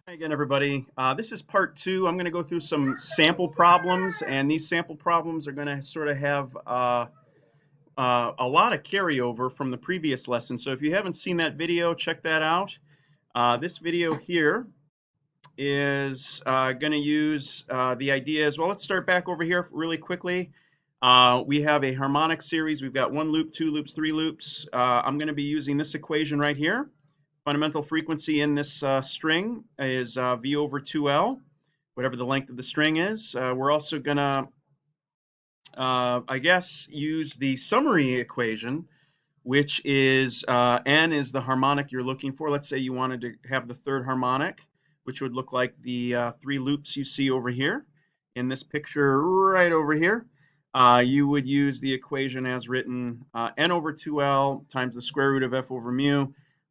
Hi again, everybody. This is part two. I'm going to go through some sample problems, and these sample problems are going to sort of have a lot of carryover from the previous lesson. So if you haven't seen that video, check that out. This video here is going to use the ideas. Well, let's start back over here really quickly. We have a harmonic series. We've got one loop, two loops, three loops. I'm going to be using this equation right here. Fundamental frequency in this string is V over 2L, whatever the length of the string is. We're also going to, I guess, use the summary equation, which is N is the harmonic you're looking for. Let's say you wanted to have the third harmonic, which would look like the three loops you see over here in this picture right over here. You would use the equation as written, N over 2L times the square root of F over mu,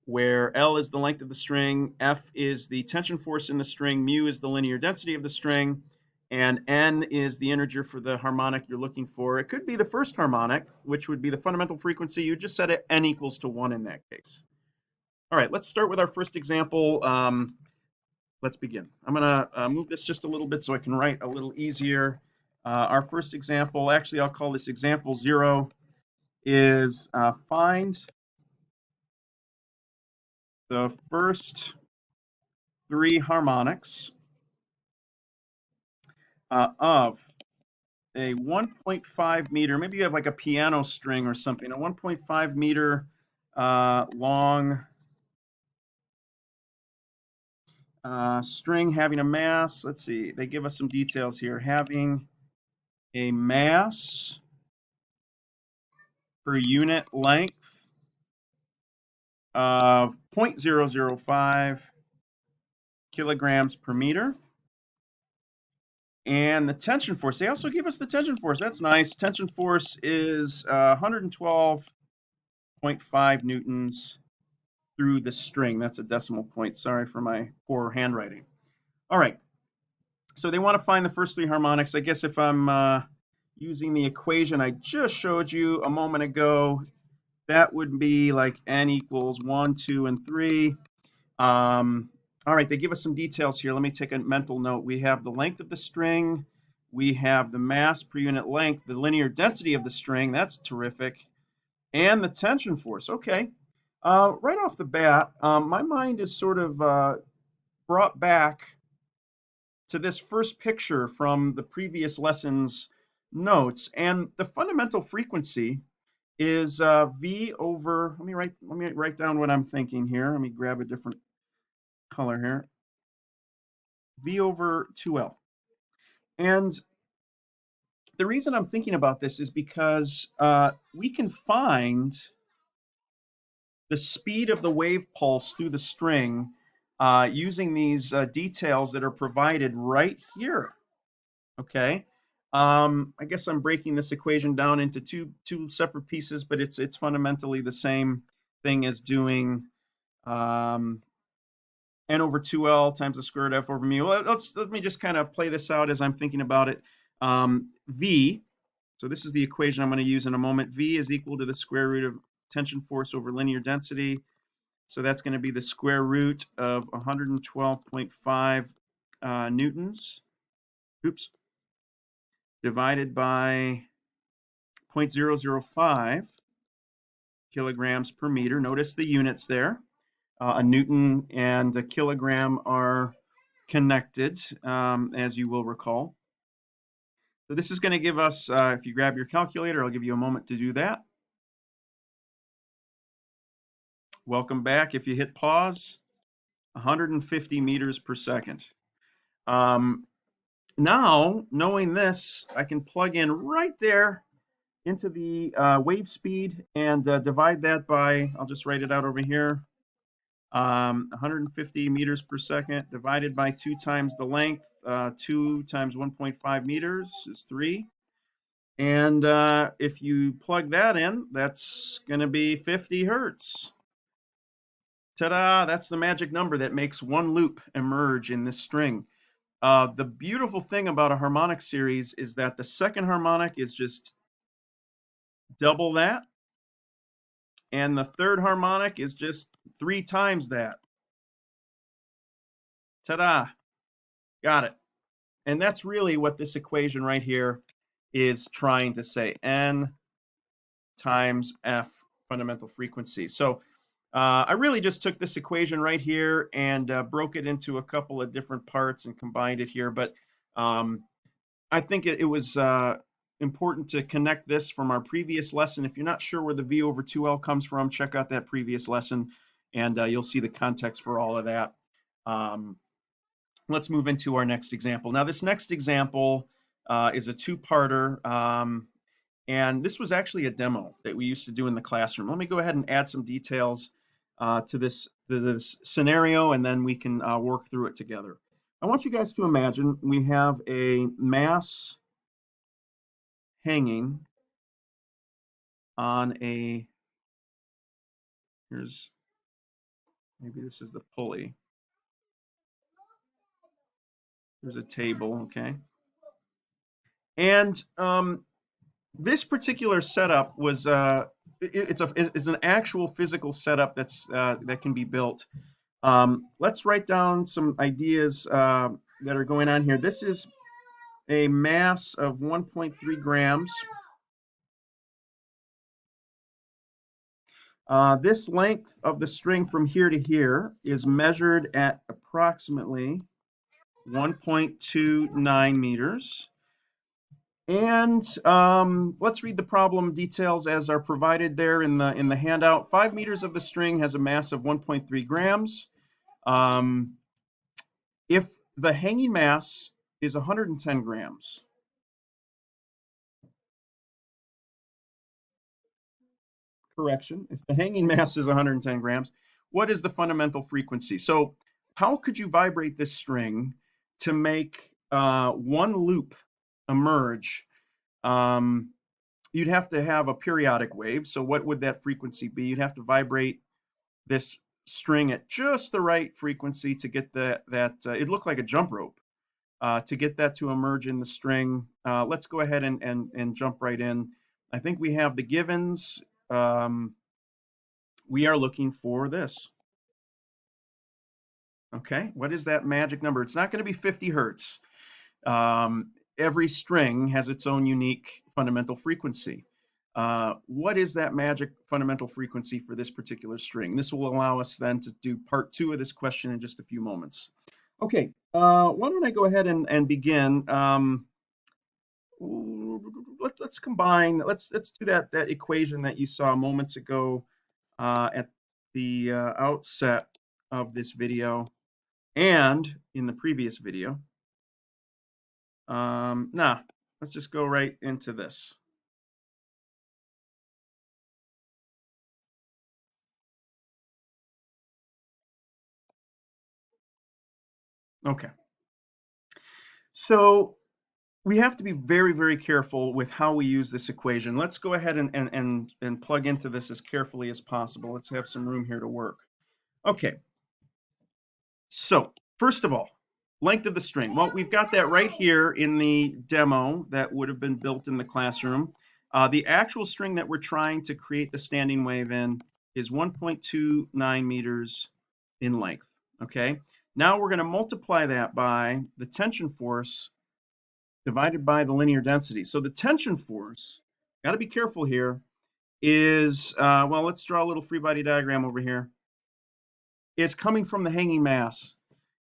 where L is the length of the string, F is the tension force in the string, mu is the linear density of the string, and N is the integer for the harmonic you're looking for. It could be the first harmonic, which would be the fundamental frequency. You just set it N equals to 1 in that case. All right, let's start with our first example. Let's begin. I'm going to move this just a little bit so I can write a little easier. Our first example, actually I'll call this example 0, is find the first three harmonics of a 1.5 meter, maybe you have like a piano string or something, a 1.5 meter long string having a mass. Let's see, they give us some details here. Having a mass per unit length of 0.005 kilograms per meter. And the tension force, they also give us the tension force. That's nice. Tension force is 112.5 newtons through the string. That's a decimal point. Sorry for my poor handwriting. All right. So they want to find the first three harmonics. I guess if I'm using the equation I just showed you a moment ago, that would be like N equals 1, 2, and 3. All right, they give us some details here. Let me take a mental note. We have the length of the string. We have the mass per unit length, the linear density of the string. That's terrific. And the tension force. Okay. Right off the bat, my mind is sort of brought back to this first picture from the previous lesson's notes. And the fundamental frequency is V over, let me write down what I'm thinking here. Let me grab a different color here. V over 2L. And the reason I'm thinking about this is because we can find the speed of the wave pulse through the string using these details that are provided right here. Okay. I guess I'm breaking this equation down into two separate pieces, but it's fundamentally the same thing as doing N over 2L times the square root of F over mu. Let me just kind of play this out as I'm thinking about it. V, so this is the equation I'm going to use in a moment. V is equal to the square root of tension force over linear density. So that's going to be the square root of 112.5 newtons. Oops. Divided by 0.005 kilograms per meter. Notice the units there. A newton and a kilogram are connected, as you will recall. So this is going to give us, if you grab your calculator, I'll give you a moment to do that. Welcome back. If you hit pause, 150 meters per second. Now, knowing this, I can plug in right there into the wave speed and divide that by, I'll just write it out over here, 150 meters per second divided by 2 times the length. 2 times 1.5 meters is 3. And if you plug that in, that's going to be 50 hertz. Ta-da! That's the magic number that makes one loop emerge in this string. The beautiful thing about a harmonic series is that the second harmonic is just double that, and the third harmonic is just 3 times that. Ta-da! Got it. And that's really what this equation right here is trying to say. N times F fundamental frequency. So I really just took this equation right here and broke it into a couple of different parts and combined it here. But um, I think it was important to connect this from our previous lesson. If you're not sure where the V over 2L comes from, check out that previous lesson, and you'll see the context for all of that. Um, let's move into our next example. Now, this next example is a two-parter, and this was actually a demo that we used to do in the classroom. Let me go ahead and add some details to this scenario, and then we can work through it together. I want you guys to imagine we have a mass hanging on a, here's, maybe this is the pulley. There's a table, okay? And this particular setup was, it's an actual physical setup that can be built. Let's write down some ideas that are going on here. This is a mass of 1.3 grams. This length of the string from here to here is measured at approximately 1.29 meters. And let's read the problem details as are provided there in the handout. 5 meters of the string has a mass of 1.3 grams. If the hanging mass is 110 grams, correction, if the hanging mass is 110 grams, what is the fundamental frequency? So how could you vibrate this string to make one loop emerge? You'd have to have a periodic wave. So what would that frequency be? You'd have to vibrate this string at just the right frequency to get it looked like a jump rope, to get that to emerge in the string. Let's go ahead and jump right in. I think we have the givens. We are looking for this. Okay, what is that magic number? It's not going to be 50 hertz. Every string has its own unique fundamental frequency. What is that magic fundamental frequency for this particular string? This will allow us then to do part 2 of this question in just a few moments. Okay, why don't I go ahead and begin? Let's combine. Let's do that equation that you saw moments ago at the outset of this video and in the previous video. Nah, let's just go right into this. Okay. So we have to be very, very careful with how we use this equation. Let's go ahead and plug into this as carefully as possible. Let's have some room here to work. Okay. So first of all, length of the string. Well, we've got that right here in the demo that would have been built in the classroom. The actual string that we're trying to create the standing wave in is 1.29 meters in length, okay? Now we're going to multiply that by the tension force divided by the linear density. So the tension force, got to be careful here, is, well, let's draw a little free body diagram over here, is coming from the hanging mass.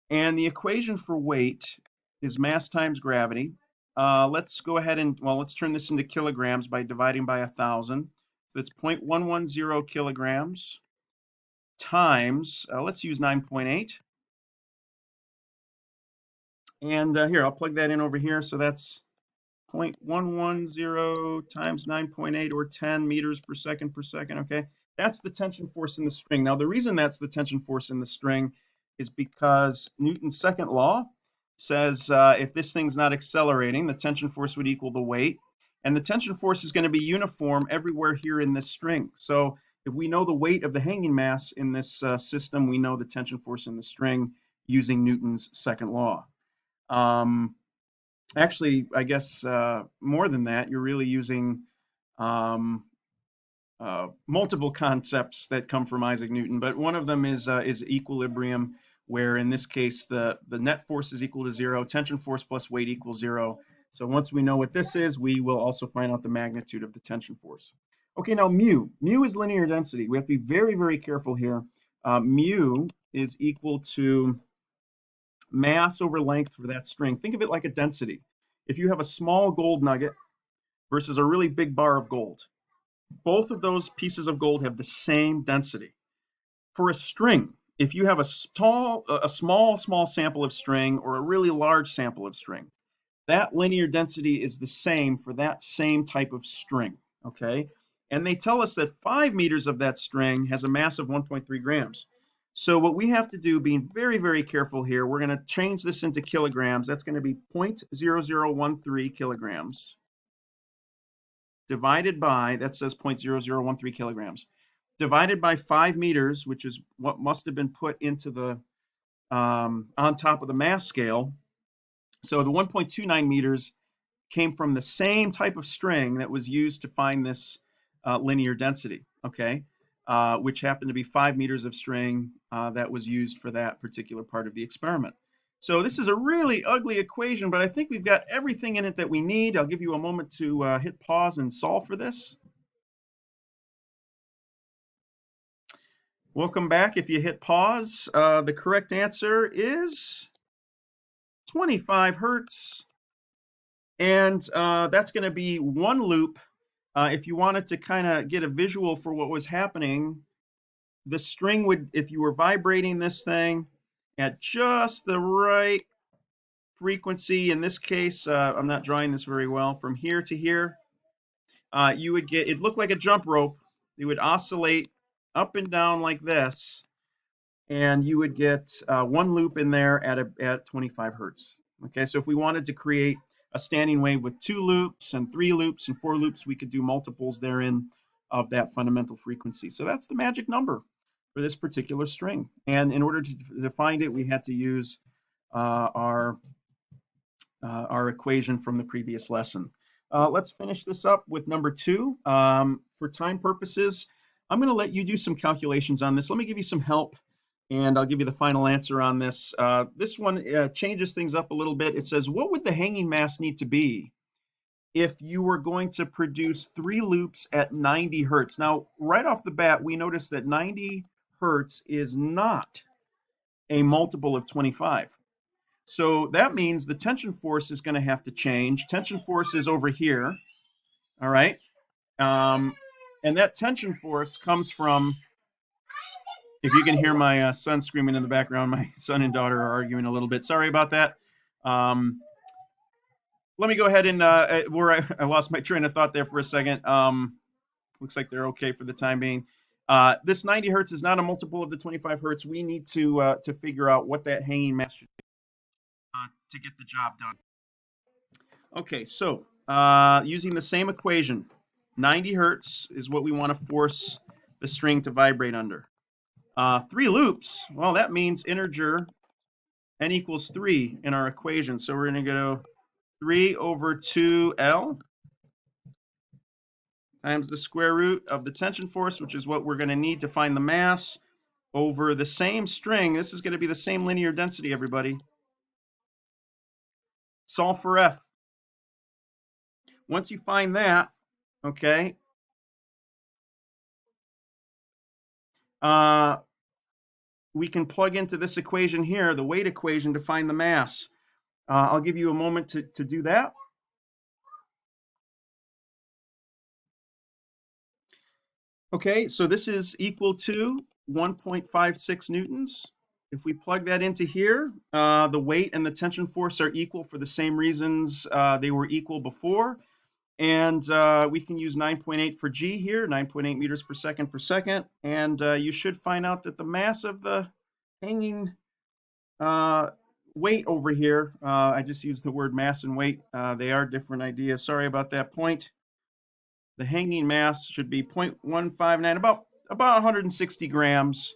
And the equation for weight is mass times gravity. Let's go ahead and, well, let's turn this into kilograms by dividing by 1,000. So that's 0.110 kilograms times, let's use 9.8. And here, I'll plug that in over here. So that's 0.110 times 9.8, or 10 meters per second, okay? That's the tension force in the string. Now, the reason that's the tension force in the string is because Newton's second law says if this thing's not accelerating, the tension force would equal the weight. And the tension force is going to be uniform everywhere here in this string. So if we know the weight of the hanging mass in this system, we know the tension force in the string using Newton's second law. Actually, I guess more than that, you're really using multiple concepts that come from Isaac Newton, but one of them is equilibrium, where in this case the net force is equal to 0, tension force plus weight equals 0. So once we know what this is, we will also find out the magnitude of the tension force. Okay, now mu. Mu is linear density. We have to be very, very careful here. Mu is equal to mass over length for that string. Think of it like a density. If you have a small gold nugget versus a really big bar of gold, both of those pieces of gold have the same density. For a string, if you have a small sample of string or a really large sample of string, that linear density is the same for that same type of string, okay? And they tell us that 5 meters of that string has a mass of 1.3 grams. So what we have to do, being very, very careful here, we're going to change this into kilograms. That's going to be 0.0013 kilograms divided by, that says 0.0013 kilograms, divided by 5 meters, which is what must have been put into the, on top of the mass scale. So the 1.29 meters came from the same type of string that was used to find this linear density, okay, which happened to be 5 meters of string that was used for that particular part of the experiment. So this is a really ugly equation, but I think we've got everything in it that we need. I'll give you a moment to hit pause and solve for this. Welcome back. If you hit pause, the correct answer is 25 hertz. And that's going to be one loop. If you wanted to kind of get a visual for what was happening, the string would, if you were vibrating this thing at just the right frequency, in this case, I'm not drawing this very well, from here to here, you would get, it looked like a jump rope. It would oscillate up and down like this, and you would get one loop in there at 25 hertz. Okay, so if we wanted to create a standing wave with 2 loops and 3 loops and 4 loops, we could do multiples therein of that fundamental frequency. So that's the magic number for this particular string. And in order to find it, we had to use our equation from the previous lesson. Let's finish this up with number 2. For time purposes, I'm going to let you do some calculations on this. Let me give you some help, and I'll give you the final answer on this. This one changes things up a little bit. It says, what would the hanging mass need to be if you were going to produce 3 loops at 90 hertz? Now, right off the bat, we notice that 90 hertz is not a multiple of 25. So that means the tension force is going to have to change. Tension force is over here, all right? And that tension force comes from, if you can hear my son screaming in the background, my son and daughter are arguing a little bit. Sorry about that. Let me go ahead and, where I lost my train of thought there for a second. Looks like they're okay for the time being. This 90 hertz is not a multiple of the 25 hertz. We need to figure out what that hanging mass should be to get the job done. Okay, so using the same equation, 90 hertz is what we want to force the string to vibrate under. 3 loops, well, that means integer n equals 3 in our equation. So we're going to go 3 over 2L times the square root of the tension force, which is what we're going to need to find the mass, over the same string. This is going to be the same linear density, everybody. Solve for F. Once you find that, okay, we can plug into this equation here, the weight equation, to find the mass. I'll give you a moment to do that. Okay, so this is equal to 1.56 newtons. If we plug that into here, the weight and the tension force are equal for the same reasons they were equal before. And we can use 9.8 for G here, 9.8 meters per second. And you should find out that the mass of the hanging weight over here, I just used the word mass and weight. They are different ideas. Sorry about that point. The hanging mass should be 0.159, about 160 grams.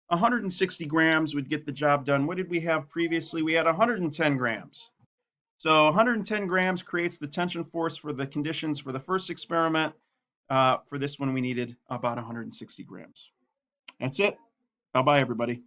160 grams would get the job done. What did we have previously? We had 110 grams. So 110 grams creates the tension force for the conditions for the first experiment. For this one, we needed about 160 grams. That's it. Bye bye, everybody.